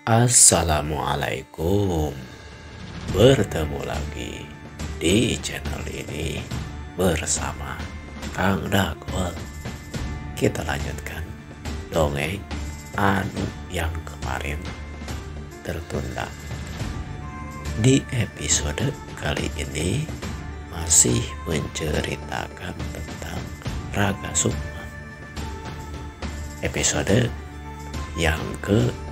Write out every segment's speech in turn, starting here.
Assalamualaikum. Bertemu lagi di channel ini bersama Kang Dagwal. Kita lanjutkan dongeng anu yang kemarin tertunda. Di episode kali ini masih menceritakan tentang Raga Sukma. Episode yang ke-36.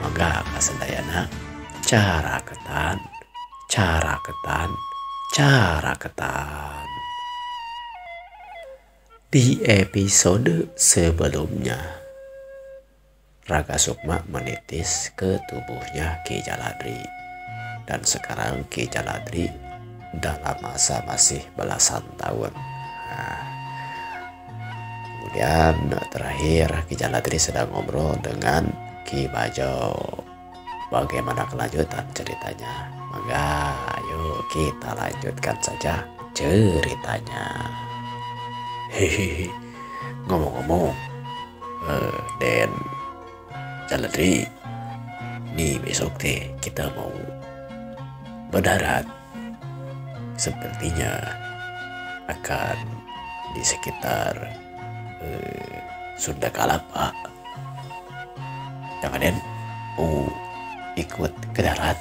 Mangga kasadayana cara ketan. Di episode sebelumnya, Raga Sukma menitis ke tubuhnya Ki Jaladri. Dan sekarang Ki Jaladri dalam masa masih belasan tahun. Kemudian terakhir Ki Jaladri sedang ngobrol dengan Ki Bajo. Bagaimana kelanjutan ceritanya? Maka ayo kita lanjutkan saja ceritanya. Hehehe. Ngomong-ngomong, Den Jaladri, nih besok teh kita mau mendarat. Sepertinya akan di sekitar Sunda Kalapa. Jangan Den mau ikut ke darat?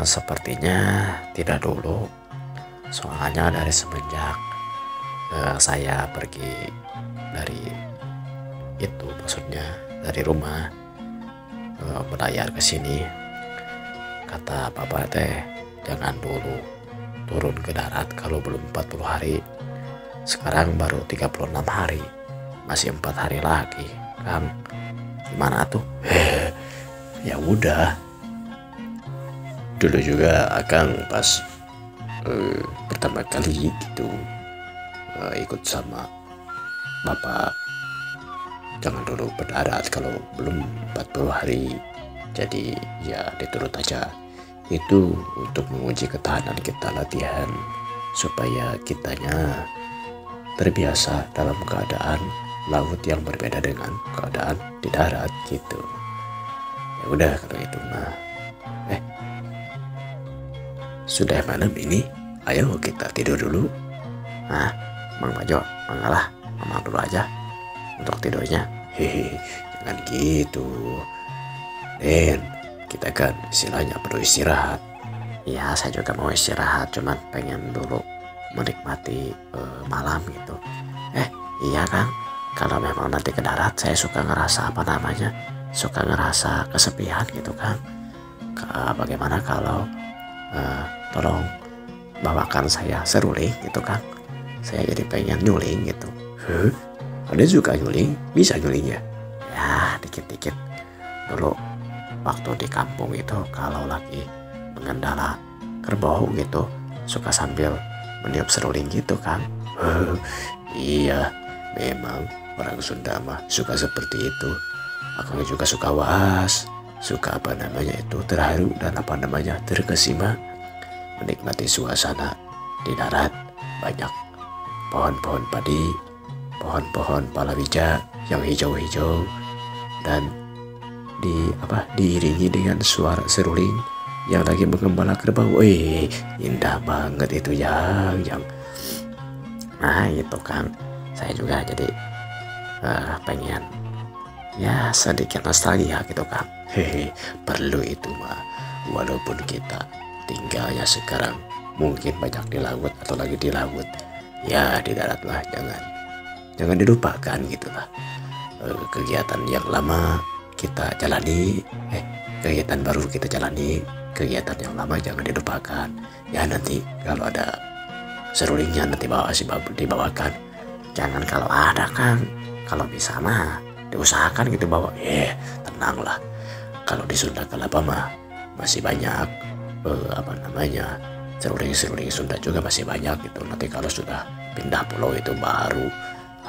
Sepertinya tidak dulu. Soalnya dari semenjak saya pergi dari itu, maksudnya dari rumah berlayar ke sini, kata Bapak teh jangan dulu turun ke darat kalau belum 40 hari. Sekarang baru 36 hari, masih 4 hari lagi, Kang. Gimana tuh? Ya udah. Dulu juga Akang pas pertama kali gitu ikut sama Bapak, jangan dulu berdarat kalau belum 40 hari. Jadi ya diturut aja. Itu untuk menguji ketahanan kita, latihan supaya kitanya terbiasa dalam keadaan laut yang berbeda dengan keadaan di darat gitu. Ya udah kalau itu mah. Sudah malam ini, ayo kita tidur dulu. Mang Bajo, mangalah, Mamang dulu aja untuk tidurnya. Hehe, jangan gitu. Den, kita kan istilahnya perlu istirahat. Ya, saya juga mau istirahat, cuman pengen dulu menikmati malam gitu. Iya Kang, kalau memang nanti ke darat saya suka ngerasa suka ngerasa kesepian gitu Kang. Bagaimana kalau tolong bawakan saya seruling gitu Kang, saya jadi pengen nyuling gitu. Ada juga nyuling, bisa nyuling ya? Ya dikit-dikit dulu waktu di kampung itu kalau lagi mengendara kerbau gitu suka sambil meniup seruling gitu Kang. Iya, memang orang Sunda mah suka seperti itu. Aku juga suka suka terharu dan terkesima menikmati suasana di darat. Banyak pohon-pohon padi, pohon-pohon palawija yang hijau-hijau, dan diiringi dengan suara seruling yang lagi menggembala kerbau. Indah banget itu yang. Nah itu Kang, saya juga jadi pengen ya sedikit nostalgia gitu Kang. Perlu itu mah, walaupun kita tinggalnya sekarang mungkin banyak di laut atau lagi di laut, ya di darat lah jangan dilupakan gitulah. Kegiatan yang lama kita jalani, kegiatan baru kita jalani, kegiatan yang lama jangan dilupakan. Ya nanti kalau ada serulingnya nanti dibawakan. Jangan kalau ada Kang, kalau bisa mah diusahakan gitu bawa. Tenanglah, kalau di Sunda Kelapa mah masih banyak seruling Sunda juga masih banyak gitu. Nanti kalau sudah pindah pulau itu baru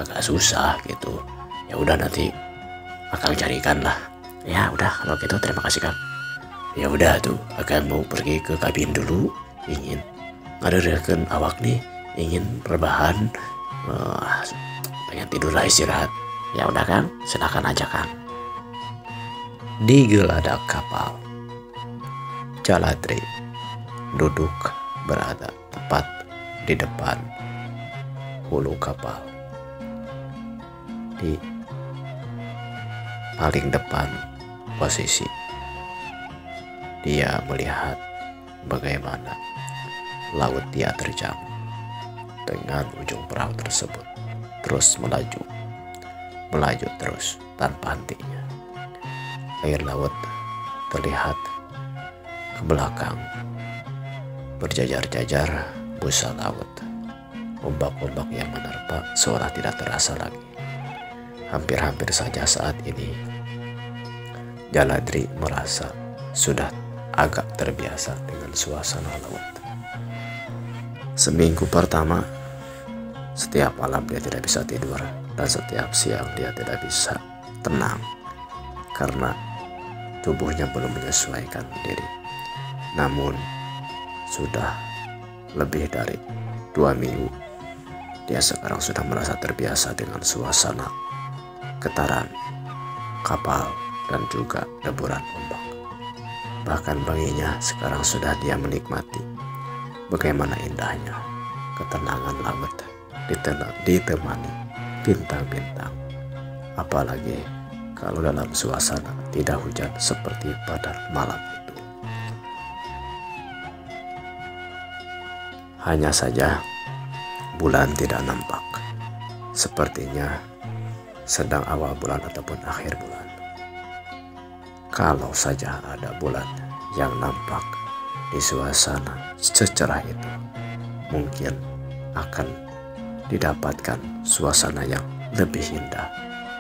agak susah gitu. Ya udah nanti Akang carikan lah. Ya udah kalau gitu terima kasih Kang. Ya udah tuh, Akang mau pergi ke kabin dulu, ingin ngadeureukeun awak nih, ingin rebahan, pengen tidur lah, istirahat. Ya udah Kang, silakan aja Kang. Di geladak kapal, Jaladri duduk berada tepat di depan hulu kapal. Di paling depan posisi dia melihat bagaimana laut dia terjang dengan ujung perahu tersebut terus melaju terus tanpa hentinya. Air laut terlihat ke belakang, berjajar-jajar busa laut. Ombak-ombak yang menerpa seolah tidak terasa lagi. Hampir-hampir saja saat ini Jaladri merasa sudah agak terbiasa dengan suasana laut. Seminggu pertama, setiap malam dia tidak bisa tidur dan setiap siang dia tidak bisa tenang karena tubuhnya belum menyesuaikan diri. Namun sudah lebih dari 2 minggu dia sekarang sudah merasa terbiasa dengan suasana getaran kapal dan juga deburan ombak. Bahkan baginya sekarang sudah dia menikmati bagaimana indahnya ketenangan laut ditemani bintang-bintang. Apalagi kalau dalam suasana tidak hujan seperti pada malam itu. Hanya saja bulan tidak nampak. Sepertinya sedang awal bulan ataupun akhir bulan. Kalau saja ada bulan yang nampak di suasana secerah itu, mungkin akan didapatkan suasana yang lebih indah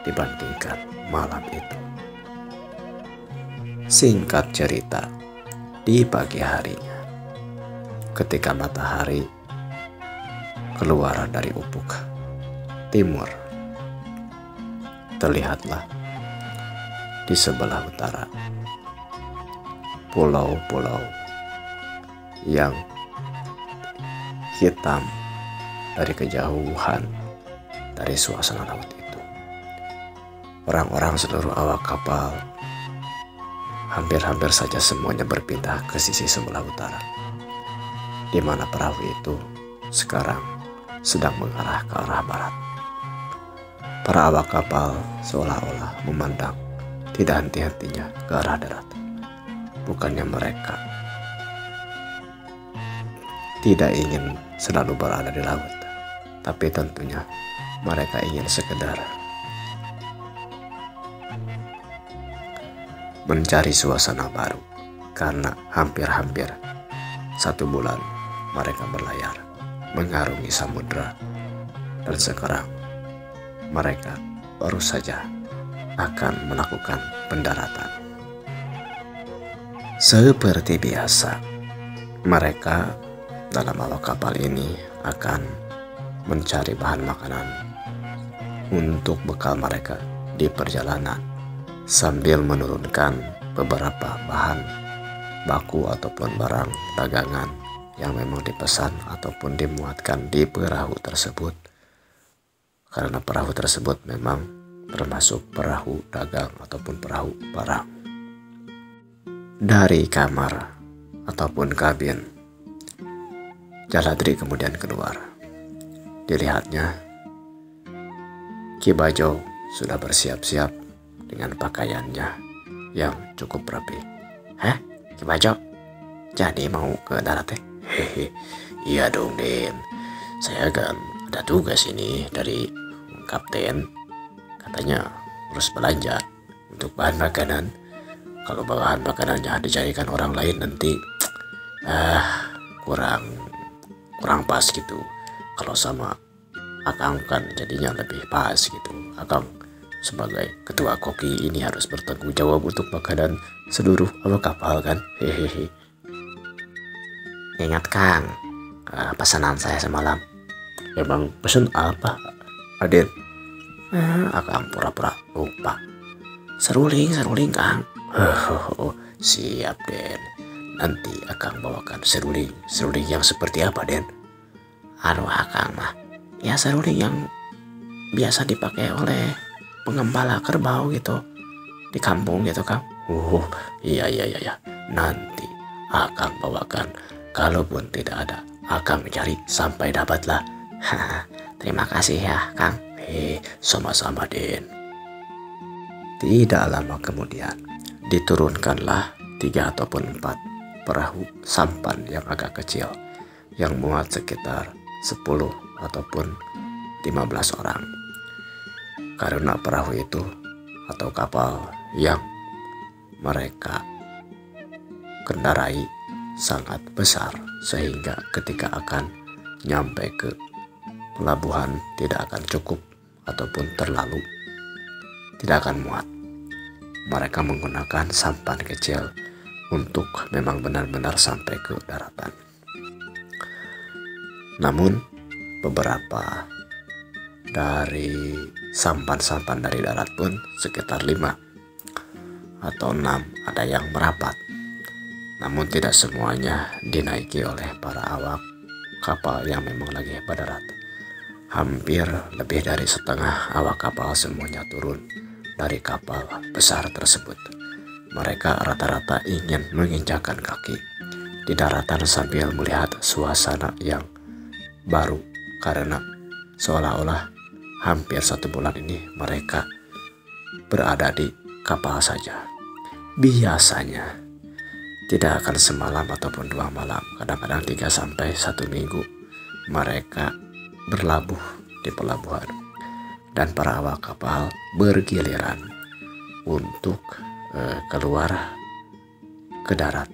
dibandingkan malam itu. Singkat cerita, di pagi harinya, ketika matahari keluar dari ufuk timur, terlihatlah di sebelah utara pulau-pulau yang hitam dari kejauhan dari suasana laut itu. Orang-orang seluruh awak kapal hampir-hampir saja semuanya berpindah ke sisi sebelah utara, di mana perahu itu sekarang sedang mengarah ke arah barat. Para awak kapal seolah-olah memandang tidak henti-hentinya ke arah darat. Bukannya mereka tidak ingin selalu berada di laut, tapi tentunya mereka ingin sekedar mencari suasana baru, karena hampir-hampir 1 bulan mereka berlayar mengarungi samudera, dan sekarang mereka baru saja akan melakukan pendaratan. Seperti biasa, mereka dalam awak kapal ini akan mencari bahan makanan untuk bekal mereka di perjalanan, sambil menurunkan beberapa bahan baku ataupun barang dagangan yang memang dipesan ataupun dimuatkan di perahu tersebut, karena perahu tersebut memang termasuk perahu dagang ataupun perahu barang. Dari kamar ataupun kabin, Jaladri kemudian keluar. Dilihatnya Ki Bajo sudah bersiap-siap dengan pakaiannya yang cukup rapi. Hah? Ki Bajo? Jadi mau ke darat teh? Hehe, iya dong Den. Saya kan ada tugas ini dari kapten. Katanya harus belanja untuk bahan makanan. Kalau bahan makanannya dicarikan orang lain nanti kurang pas gitu. Kalau sama Akang kan jadinya lebih pas gitu. Akang sebagai ketua koki ini harus bertanggung jawab untuk makanan seluruh awak kapal kan. Hehehe. Ingat Kang, pesanan saya semalam. Emang pesan apa, Aden? Akang pura-pura lupa. Seruling Kang. Siap Den. Nanti Akang bawakan seruling yang seperti apa Den? Aduh Akang mah, ya seruling yang biasa dipakai oleh pengembala kerbau gitu di kampung gitu Kang. Iya. Nanti Akang bawakan. Kalaupun tidak ada, Akang mencari sampai dapatlah. Terima kasih ya Kang. Sama-sama Den. Tidak lama kemudian diturunkanlah 3 ataupun 4 perahu sampan yang agak kecil yang muat sekitar 10 ataupun 15 orang. Karena perahu itu atau kapal yang mereka kendarai sangat besar sehingga ketika akan nyampe ke pelabuhan tidak akan cukup ataupun terlalu tidak akan muat. Mereka menggunakan sampan kecil untuk memang benar-benar sampai ke daratan. Namun beberapa dari sampan-sampan dari darat pun sekitar 5 atau 6 ada yang merapat. Namun tidak semuanya dinaiki oleh para awak kapal yang memang lagi berdarat. Hampir lebih dari setengah awak kapal semuanya turun dari kapal besar tersebut. Mereka rata-rata ingin menginjakkan kaki di daratan sambil melihat suasana yang baru karena seolah-olah hampir 1 bulan ini mereka berada di kapal saja. Biasanya tidak akan semalam ataupun 2 malam, kadang-kadang 3 sampai 1 minggu mereka berlabuh di pelabuhan. Dan para awak kapal bergiliran untuk keluar ke darat.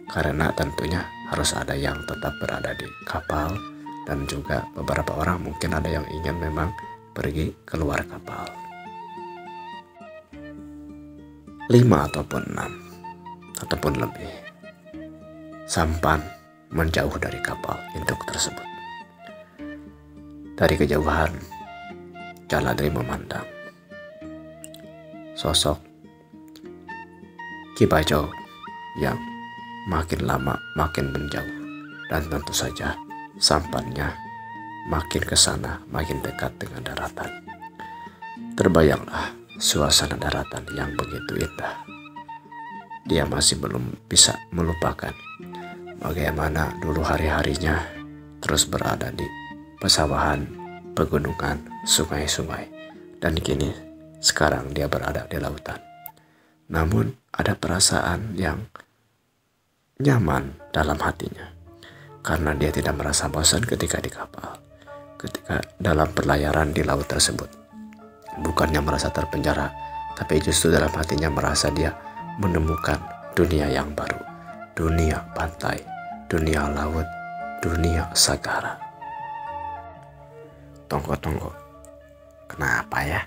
Karena tentunya harus ada yang tetap berada di kapal dan juga beberapa orang mungkin ada yang ingin memang pergi keluar kapal. 5 ataupun 6 ataupun lebih sampan menjauh dari kapal induk tersebut. Dari kejauhan Jaladri memandang sosok Ki Bajo yang makin lama makin menjauh dan tentu saja sampannya makin ke sana makin dekat dengan daratan. Terbayanglah suasana daratan yang begitu indah. Dia masih belum bisa melupakan bagaimana dulu hari-harinya terus berada di pesawahan, pegunungan, sungai-sungai, dan kini sekarang dia berada di lautan. Namun ada perasaan yang nyaman dalam hatinya karena dia tidak merasa bosan ketika di kapal, ketika dalam perlayaran di laut tersebut. Bukannya merasa terpenjara, tapi justru dalam hatinya merasa dia menemukan dunia yang baru, dunia pantai, dunia laut, dunia sagara. Tunggu. Kenapa ya?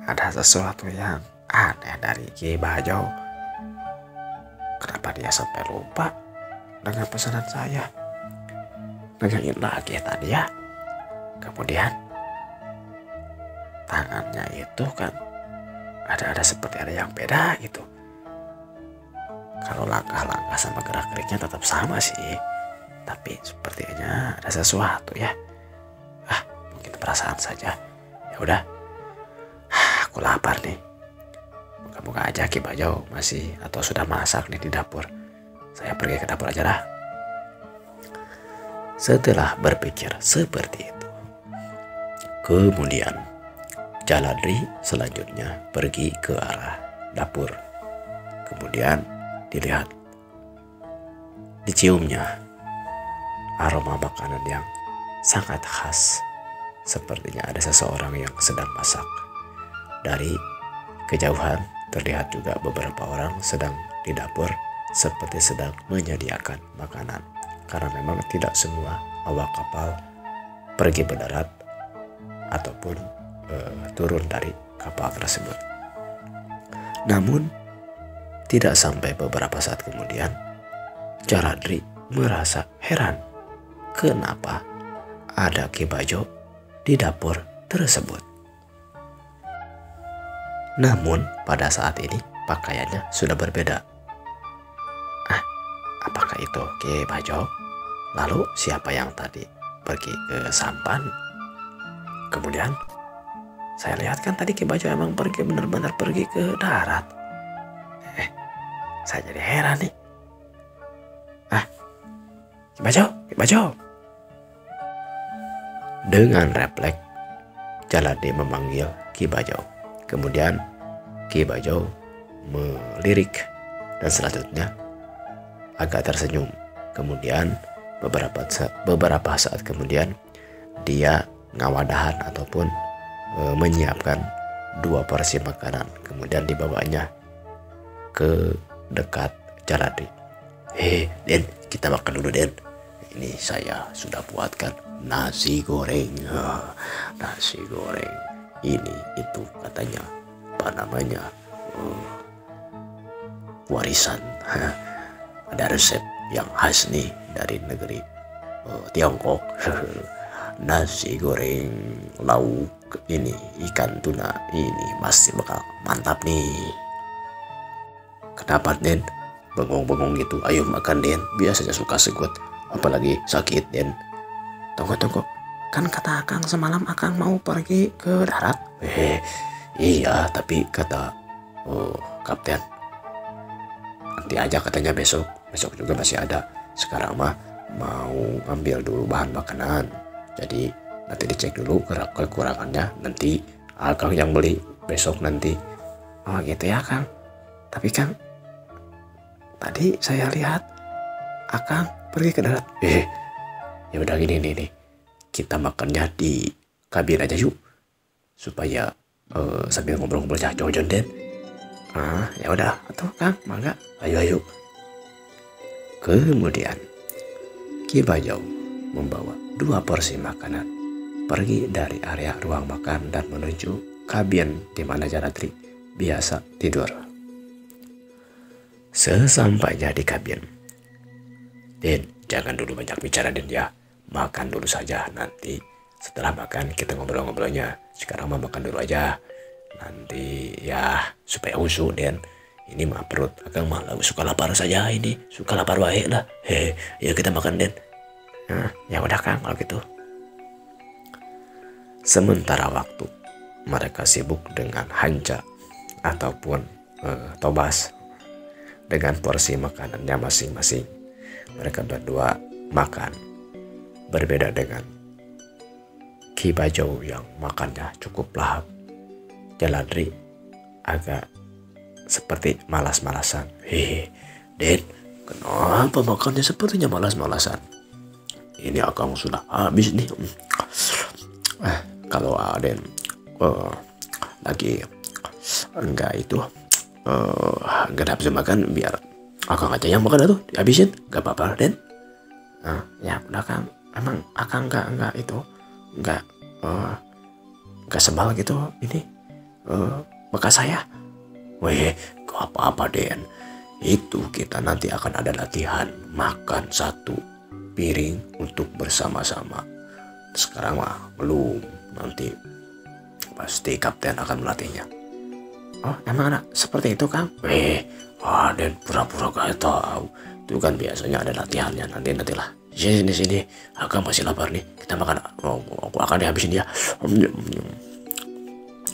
Ada sesuatu yang aneh dari Ki Bajo. Kenapa dia sampai lupa dengan pesanan saya? Nanyain lagi tadi ya. Kemudian tangannya itu kan ada seperti ada yang beda gitu. Kalau langkah-langkah sama gerak-geriknya tetap sama sih, tapi sepertinya ada sesuatu ya. Mungkin perasaan saja. Ya udah, aku lapar nih. Moga-moga aja Ki Bajo masih atau sudah masak nih di dapur. Saya pergi ke dapur aja dah. Setelah berpikir seperti itu, kemudian Jaladri selanjutnya pergi ke arah dapur. Kemudian dilihat, diciumnya aroma makanan yang sangat khas. Sepertinya ada seseorang yang sedang masak. Dari kejauhan terlihat juga beberapa orang sedang di dapur seperti sedang menyediakan makanan. Karena memang tidak semua awak kapal pergi mendarat ataupun turun dari kapal tersebut. Namun tidak sampai beberapa saat kemudian Jaladri merasa heran kenapa ada Ki Bajo di dapur tersebut. Namun pada saat ini pakaiannya sudah berbeda. Apakah itu Ki Bajo? Lalu siapa yang tadi pergi ke sampan? Kemudian Saya lihat kan tadi Ki Bajo emang pergi benar-benar pergi ke darat. Saya jadi heran nih. Ki Bajo, Ki Bajo. Dengan refleks, Jaladri memanggil Ki Bajo. Kemudian Ki Bajo melirik dan selanjutnya agak tersenyum. Kemudian beberapa saat kemudian dia ngawadahan ataupun menyiapkan 2 porsi makanan. Kemudian dibawanya ke dekat Jaladri. Den, kita makan dulu, Den. Ini saya sudah buatkan nasi goreng. Nasi goreng. Ini itu katanya apa namanya? Warisan. Ada resep yang khas nih dari negeri Tiongkok. Nasi goreng lauk ini ikan tuna ini pasti bakal mantap nih. Kenapa, Den? Bengong-bengong gitu. Ayo makan, Den. Biasanya suka segut, apalagi sakit, Den. Tunggu. Kan kata Akang semalam Akang mau pergi ke darat. Iya, tapi kata kapten nanti aja katanya besok juga masih ada. Sekarang mah mau ambil dulu bahan makanan. Jadi nanti dicek dulu kekurangannya, nanti Akang yang beli besok nanti. Oh gitu ya, Kang. Tapi Kang, tadi saya lihat Akang pergi ke darat. Ya udah gini nih. Kita makannya di kabin aja yuk. Supaya sambil ngobrol-ngobrol jauh-jauh, Den. Ya udah, atau Kang, mangga. Ayo. Kemudian Ki Bajo membawa 2 porsi makanan pergi dari area ruang makan dan menuju kabin di mana Jaladri biasa tidur. Sesampainya di kabin, Den, jangan dulu banyak bicara, Den ya. Makan dulu saja, nanti setelah makan kita ngobrol-ngobrolnya. Sekarang mah makan dulu aja. Nanti ya supaya usuh, Den. Ini mah perut Akang mah suka lapar saja ini. Suka lapar baik lah. Ya kita makan, Den. Ya udah Kang kalau gitu. Sementara waktu mereka sibuk dengan hanca ataupun tobas dengan porsi makanannya masing-masing. Mereka berdua makan. Berbeda dengan Ki Bajo yang makannya cukup lahap. Jaladri agak seperti malas-malasan. Den, kenapa makannya sepertinya malas-malasan? Ini Akang sudah habis nih. Kalau Den lagi enggak nafsu makan, biar Akang aja yang makan tuh dihabisin, gak apa-apa, Den. Ya udah Kang, emang Akang enggak sebal gitu ini bekas saya. Gak apa-apa, Den. Itu kita nanti akan ada latihan makan 1 piring untuk bersama-sama. Sekarang mah belum, nanti pasti kapten akan melatihnya. Oh emang ada seperti itu, Kang? Den pura-pura gak tahu. Itu kan biasanya ada latihannya, nantilah. Sini, Akang masih lapar nih. Kita makan. Aku akan dihabisin dia.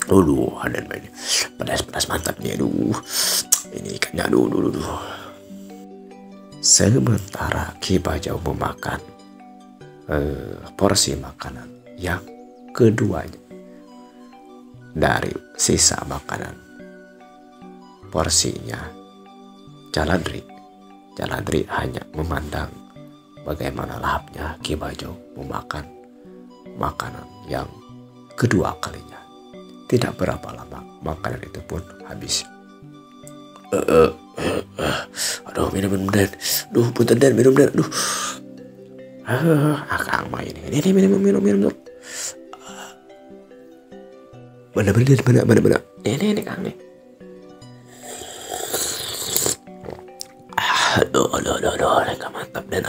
Ada ini pedas mantap nih. Ini ikannya. Sementara Ki Bajo memakan porsi makanan yang keduanya dari sisa makanan porsinya Jaladri hanya memandang bagaimana lahapnya Ki Bajo memakan makanan yang kedua kalinya. Tidak berapa lama makanan itu pun habis. Aduh, minum Den. Punten Den, minum Den. Akang mah ini minum. Mana. Ini Kang nih. Aduh, mantap Den.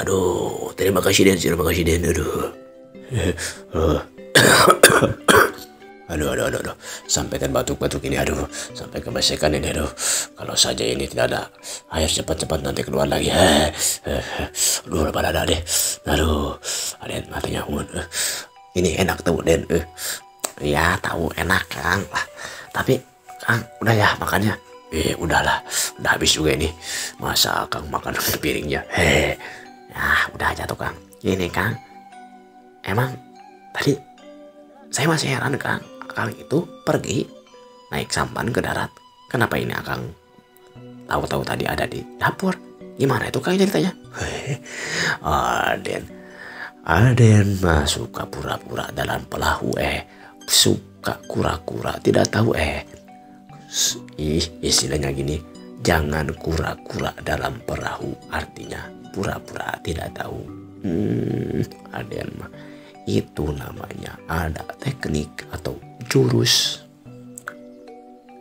Terima kasih Den. Aduh. Sampai kan batuk-batuk ini, sampai kebesekan ini, Kalau saja ini tidak ada air, cepat-cepat nanti keluar lagi. Pada ada deh. Den, matinya. Ini enak tuh Den. Ya tahu enak Kang lah. Tapi Kang udah ya makannya. Udahlah, udah habis juga ini. Masa Kang makan ke piringnya? Ya udah aja tuh Kang. Ini Kang, emang tadi saya masih heran Kang. Kang itu pergi naik sampan ke darat. Kenapa ini Kang tahu-tahu tadi ada di dapur? Gimana itu Kang ceritanya? Aden, Aden mah suka pura-pura dalam perahu suka kura-kura tidak tahu istilahnya gini, jangan kura-kura dalam perahu, artinya pura-pura tidak tahu. Aden mah itu namanya ada teknik atau jurus,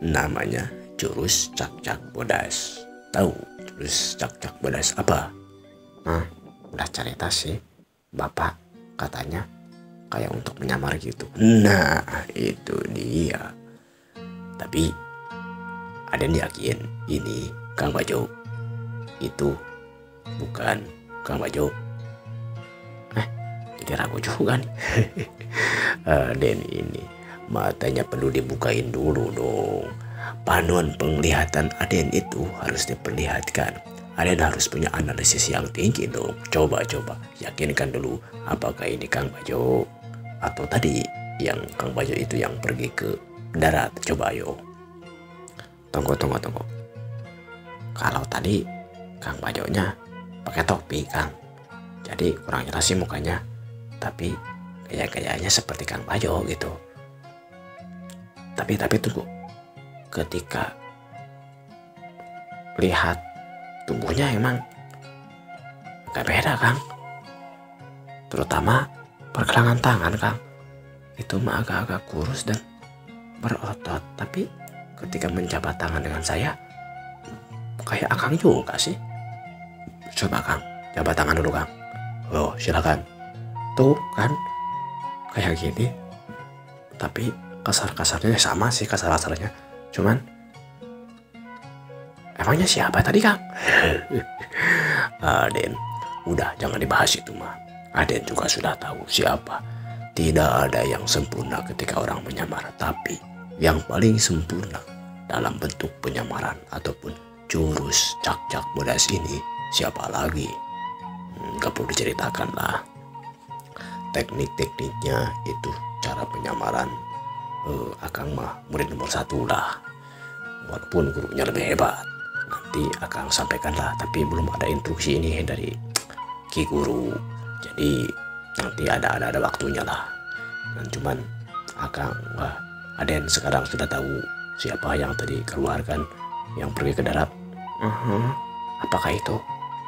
namanya jurus cak-cak bodas. Tahu jurus cak-cak bodas apa? Udah cerita sih bapak, katanya kayak untuk menyamar gitu. Nah itu dia. Tapi Aden yakin ini Kang Bajo itu bukan Kang Bajo. Jadi ragu juga nih. Aden ini matanya perlu dibukain dulu dong. Panon penglihatan Aden itu harus diperlihatkan. Aden harus punya analisis yang tinggi dong. Coba yakinkan dulu apakah ini Kang Bajo atau tadi yang Kang Bajo itu yang pergi ke darat. Coba ayo. Tunggu. Kalau tadi Kang Bajonya pakai topi Kang, jadi kurang jelas sih mukanya, tapi gaya-gayanya seperti Kang Bajo gitu. Tapi tunggu, ketika lihat tubuhnya emang gak beda Kang, terutama pergelangan tangan Kang, itu mah agak-agak kurus dan berotot. Tapi ketika menjabat tangan dengan saya kayak Akang juga sih. Coba Kang, jabat tangan dulu Kang. Oh silakan. Tuh kan kayak gini, tapi kasar-kasarnya sama sih, kasar-kasarnya. Cuman emangnya siapa tadi Kang? Aden, udah jangan dibahas itu mah. Aden juga sudah tahu siapa. Tidak ada yang sempurna ketika orang menyamar, tapi yang paling sempurna dalam bentuk penyamaran ataupun jurus cak-cak bodas ini siapa lagi? Gak perlu diceritakan lah. Teknik-tekniknya itu, cara penyamaran, Akang mah murid nomor 1 lah. Walaupun gurunya lebih hebat, nanti Akang sampaikan lah. Tapi belum ada instruksi ini dari Ki Guru. Jadi nanti ada waktunya lah. Dan cuman Akang, Aden sekarang sudah tahu siapa yang tadi keluarkan, yang pergi ke darat. Apakah itu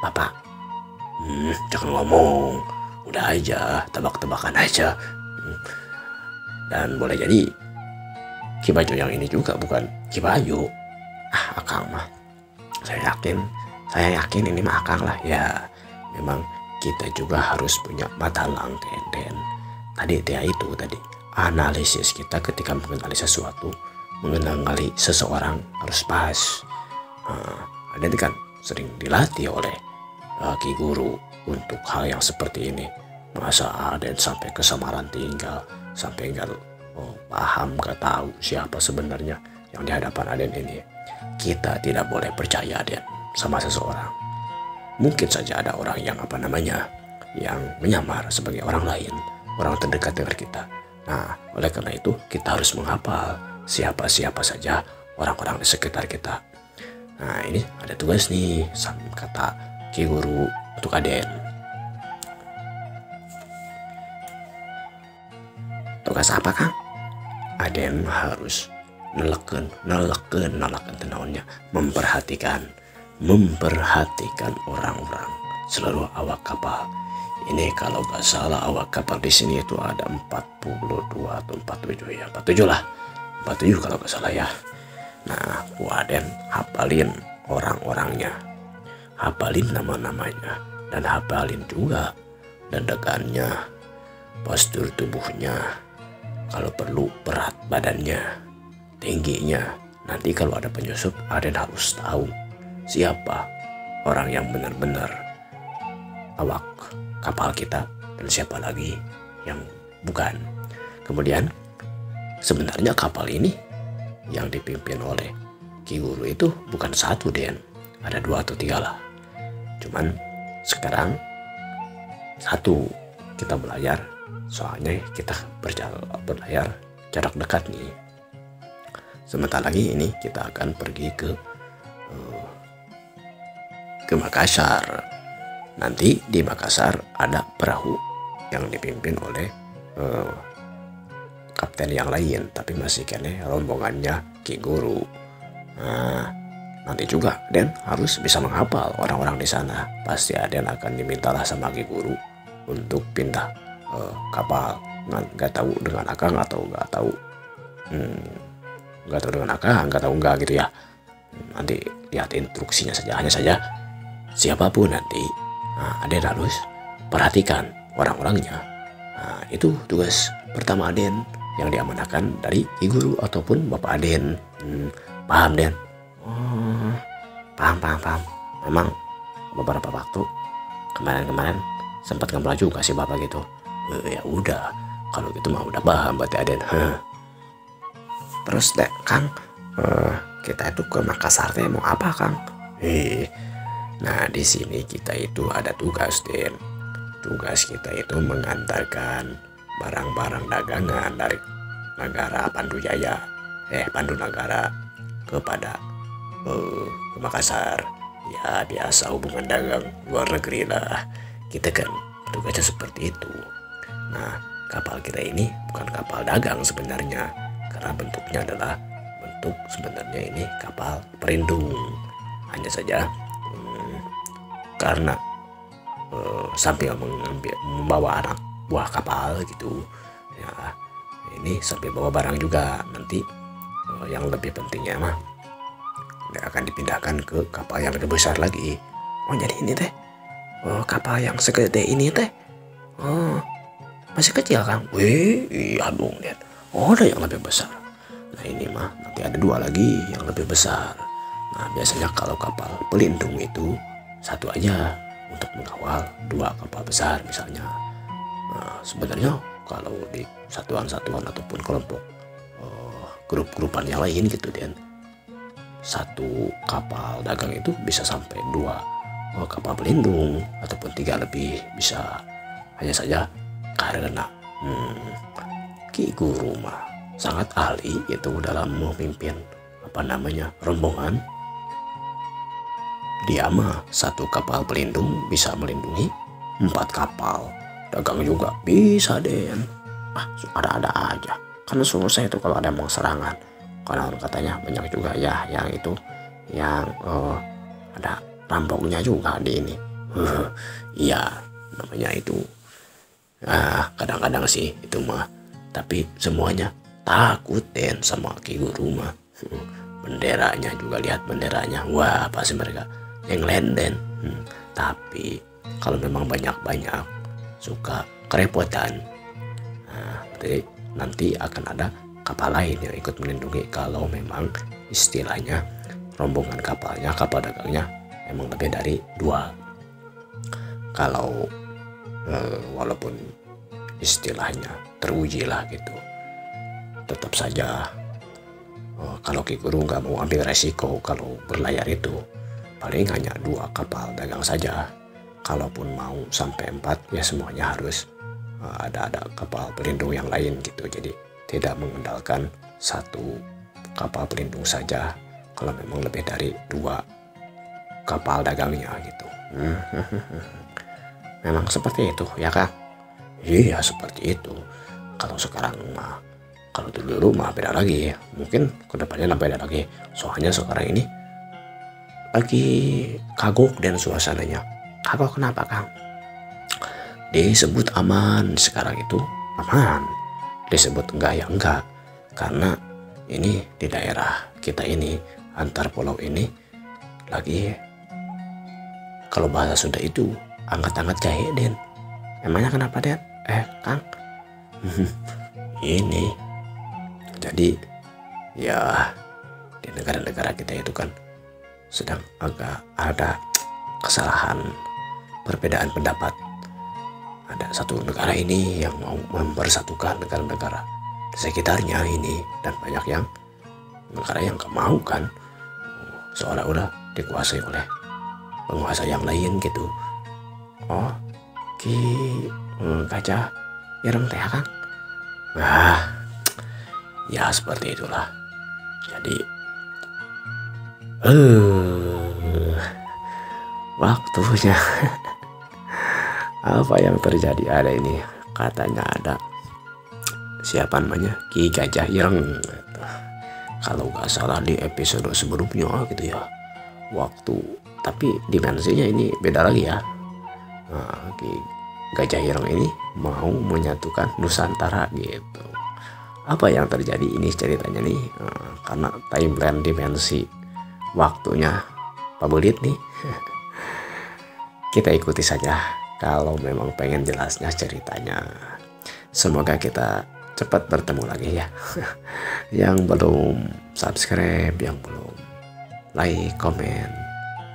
Bapak? Jangan ngomong, udah aja, tebak-tebakan aja. Dan boleh jadi Ki Bajo yang ini juga bukan Ki Bajo. Akang mah saya yakin ini mah Akang lah ya. Memang kita juga harus punya mata langken. Dan tadi analisis kita ketika mengenali sesuatu, mengenali seseorang harus pas. Aden kan sering dilatih oleh Ki Guru untuk hal yang seperti ini. Masa Aden sampai kesamaran tinggal, sampai nggak paham, nggak tahu siapa sebenarnya yang di hadapan Aden ini. Kita tidak boleh percaya Aden sama seseorang. Mungkin saja ada orang yang yang menyamar sebagai orang lain, orang terdekat dengan kita. Nah, oleh karena itu kita harus menghafal siapa-siapa saja orang-orang di sekitar kita. Nah, ini ada tugas nih, kata Ki Guru untuk Aden. Tugas apa Kang? Aden harus neleken tenaunya, memperhatikan orang-orang, seluruh awak kapal. Ini kalau gak salah awak kapal di sini itu ada 42 atau 47 ya, 47 lah, 47 kalau gak salah ya. Nah, Aden hafalin orang-orangnya, hafalin nama-namanya, dan hafalin juga dandakannya, postur tubuhnya, kalau perlu berat badannya, tingginya. Nanti kalau ada penyusup, Aden harus tahu siapa orang yang benar-benar awak kapal kita dan siapa lagi yang bukan. Kemudian sebenarnya kapal ini yang dipimpin oleh Ki Guru itu bukan satu, Den. Ada 2 atau 3 lah. Cuman sekarang satu kita berlayar, soalnya kita berlayar jarak dekat nih. Sebentar lagi ini kita akan pergi ke Makassar. Nanti di Makassar ada perahu yang dipimpin oleh kapten yang lain, tapi masih kene rombongannya Ki Guru. Nah, nanti juga Den harus bisa menghafal orang-orang di sana. Pasti Aden akan dimintalah sama Ki Guru untuk pindah kapal. Nggak tahu dengan Akang atau nggak tahu dengan Akang, nggak tahu nggak gitu ya. Nanti lihat instruksinya saja, hanya saja siapapun nanti Aden harus perhatikan orang-orangnya. Nah, itu tugas pertama Aden yang diamanahkan dari Ki Guru ataupun Bapak Aden. Paham Den? Oh, paham. Memang beberapa waktu kemarin sempat ngobrol juga sih Bapak gitu. Ya udah, kalau gitu mah udah paham berarti Aden. Terus deh Kang, kita itu ke Makassar teh mau apa Kang? Nah di sini kita itu ada tugas Den. Tugas kita itu mengantarkan barang-barang dagangan dari negara Pandu Negara kepada ke Makassar. Ya biasa hubungan dagang luar negeri lah. Kita kan tugasnya seperti itu. Nah kapal kita ini bukan kapal dagang sebenarnya, karena bentuknya adalah bentuk sebenarnya ini kapal pelindung. Hanya saja karena sambil membawa anak buah kapal gitu ya, ini sambil bawa barang juga. Nanti yang lebih pentingnya mah akan dipindahkan ke kapal yang lebih besar lagi. Oh jadi ini teh kapal yang segede ini teh masih kecil Kang? Iya dong lihat. Oh ada yang lebih besar. Nah ini mah nanti ada 2 lagi yang lebih besar. Nah biasanya kalau kapal pelindung itu satu aja untuk mengawal 2 kapal besar misalnya. Nah, sebenarnya kalau di satuan-satuan ataupun kelompok grup-grupan yang lain gitu Dan, satu kapal dagang itu bisa sampai 2 kapal pelindung ataupun 3 lebih bisa. Hanya saja karena Ki Guru mah sangat ahli itu dalam memimpin rombongan. Dia mah 1 kapal pelindung bisa melindungi 4 kapal dagang juga bisa Den. Ada-ada aja. Karena susah itu kalau ada mau serangan. Karena katanya banyak juga ya yang itu yang ada rampoknya juga di ini. Iya namanya itu. Kadang-kadang sih itu mah. Tapi semuanya takut Den sama Ki Guru mah. Benderanya juga, lihat benderanya. Wah pasti mereka yang lenden. Tapi kalau memang banyak suka kerepotan, berarti nanti akan ada kapal lain yang ikut melindungi. Kalau memang istilahnya rombongan kapalnya, kapal dagangnya memang lebih dari 2. Kalau walaupun istilahnya teruji lah gitu, tetap saja kalau Ki Guru nggak mau ambil resiko kalau berlayar itu, paling hanya 2 kapal dagang saja. Kalaupun mau sampai 4 ya semuanya harus ada kapal pelindung yang lain gitu. Jadi tidak mengandalkan 1 kapal pelindung saja kalau memang lebih dari 2 kapal dagangnya gitu. Memang seperti itu ya Kang? Iya seperti itu. Kalau sekarang mah, kalau dulu mah beda lagi. Mungkin kedepannya beda lagi. Soalnya sekarang ini lagi kagok dan suasananya. Kagok kenapa Kang? Disebut aman sekarang itu aman. Disebut enggak ya enggak. Karena ini di daerah kita ini, antar pulau ini lagi, kalau bahasa Sunda itu angkat-angkat jahe Den. Emangnya kenapa Den? Kang ini jadi ya di negara-negara kita itu kan sedang agak ada kesalahan, perbedaan pendapat. Ada satu negara ini yang mau mempersatukan negara-negara sekitarnya ini, dan banyak yang negara yang gak mau kan, seolah udah dikuasai oleh penguasa yang lain gitu. Oh, Ki Gajah Ireng teh kan? Wah, ya seperti itulah. Jadi waktunya apa yang terjadi ada ini, katanya ada siapa namanya Ki Gajah Ireng gitu. Kalau nggak salah di episode sebelumnya gitu ya, waktu, tapi dimensinya ini beda lagi ya. Nah, Ki Gajah Ireng ini mau menyatukan Nusantara gitu. Apa yang terjadi ini ceritanya nih, karena timeline dimensi waktunya pabelit nih. Kita ikuti saja kalau memang pengen jelasnya ceritanya. Semoga kita cepat bertemu lagi ya. Yang belum subscribe, yang belum like, komen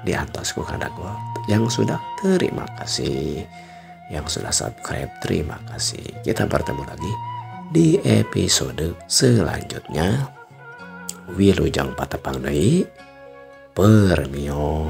di atas ada gua. Yang sudah, terima kasih. Yang sudah subscribe, terima kasih. Kita bertemu lagi di episode selanjutnya. Wilujeng patepang deui, permio.